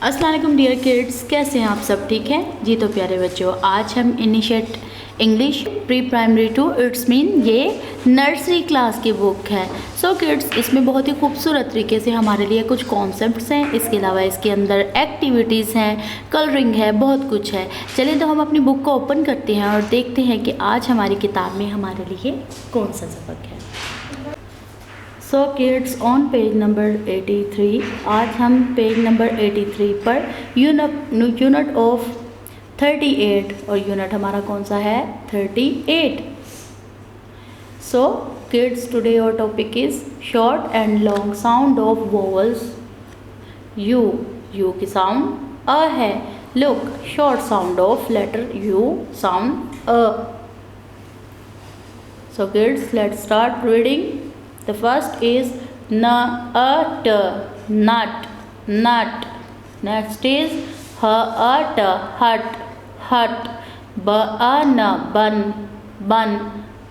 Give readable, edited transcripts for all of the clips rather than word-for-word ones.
अस्सलाम वालेकुम dear kids, कैसे हैं आप सब? ठीक हैं जी। तो प्यारे बच्चों, आज हम initiate English pre primary two its mean ये नर्सरी क्लास की बुक है। सो किड्स, इसमें बहुत ही खूबसूरत तरीके से हमारे लिए कुछ कॉन्सेप्ट्स हैं, इसके अलावा इसके अंदर एक्टिविटीज़ हैं, कलरिंग है, बहुत कुछ है। चलिए तो हम अपनी बुक को ओपन करते हैं और देखते हैं कि आज हमारी किताब में हमारे लिए कौन सा सबक है। So kids, on page number 83, आज हम page number 83 per unit of 38 और यूनिट हमारा कौन सा है? 38। So kids, today your topic is short and long sound of vowels. U की साउंड अ है। Look, short sound of letter u sound अ। So kids, let's start reading. The first is nut, nut. Next is hut, hut. Bun, bun.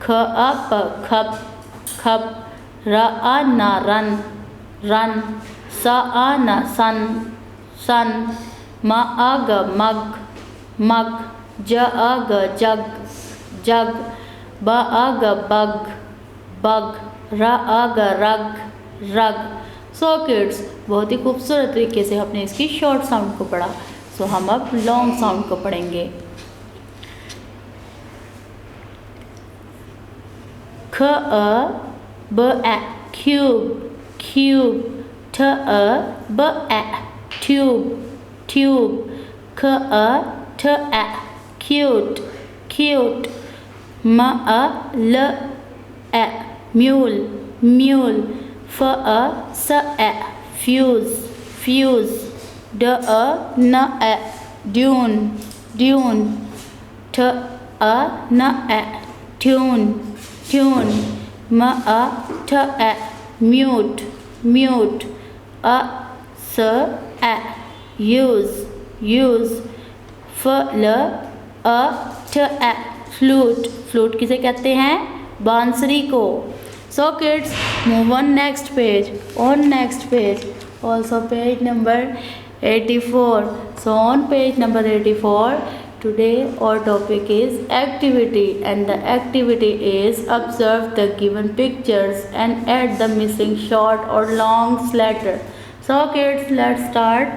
Cup, cup. Run, run. Sun, sun. Mug, mug. Jug, jug. Bug, bug. रग, रग। So kids, बहुत ही खूबसूरत तरीके से हमने इसकी short sound को पढ़ा। सो हम अब लॉन्ग साउंड को पढ़ेंगे। ख ब ए क्यूब, क्यूब। ठ ब ए ट्यूब, ट्यूब। ख ठ ए क्यूट, क्यूट। म ल ए म्यूल, म्यूल। फ स ए फ्यूज, फ्यूज। ड न ए ड्यून, ड्यून। ठ न ए ट्यून, ट्यून। म ठ ए म्यूट, म्यूट। स ए यूज, यूज। फ ल ठ ए फ्लूट, फ्लूट किसे कहते हैं? बांसुरी को। So kids, move on next page. On next page, also page number 84. So on page number 84, today our topic is activity, and the activity is observe the given pictures and add the missing short or long letter. So kids, let's start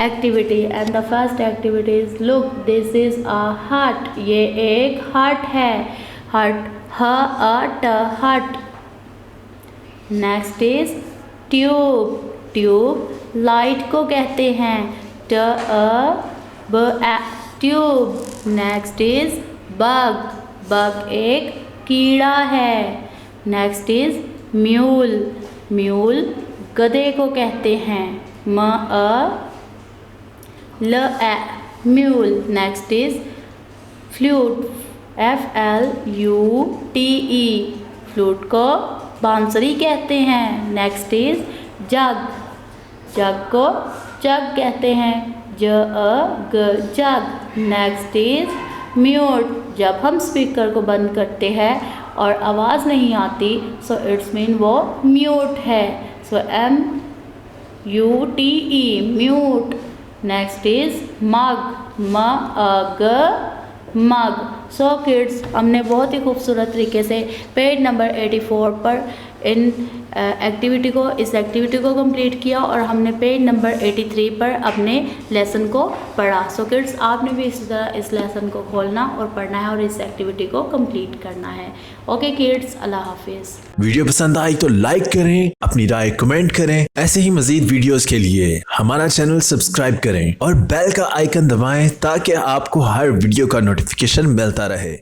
activity, and the first activity is look, this is a hut. ये एक hut है, hut, hut, hut. Next is tube, tube light को कहते हैं। ट ब ए tube. Next is bug, bug एक कीड़ा है। नेक्स्ट इज म्यूल, म्यूल गधे को कहते हैं। M L E mule. Next is flute, FLUTE, flute को बांसुरी कहते हैं। नेक्स्ट इज जग, जग को जग कहते हैं। जग, जग। नेक्स्ट इज म्यूट, जब हम स्पीकर को बंद करते हैं और आवाज़ नहीं आती, सो इट्स मीन वो म्यूट है। सो MUTE, mute. Next is mug, mug, mug. So kids, हमने बहुत ही खूबसूरत तरीके से पेज नंबर 84 पर इस एक्टिविटी को कंप्लीट किया और हमने पेज नंबर 83 पर अपने लेसन को पढ़ा। सो किड्स, आपने भी इसी तरह इस लेसन को खोलना और पढ़ना है और इस एक्टिविटी को कंप्लीट करना है। ओके किड्स, अल्लाह हाफिज़। वीडियो पसंद आई तो लाइक करें, अपनी राय कमेंट करें। ऐसे ही मजीद वीडियोस के लिए हमारा चैनल सब्सक्राइब करें और बेल का आइकन दबाएं ताकि आपको हर वीडियो का नोटिफिकेशन मिलता रहे।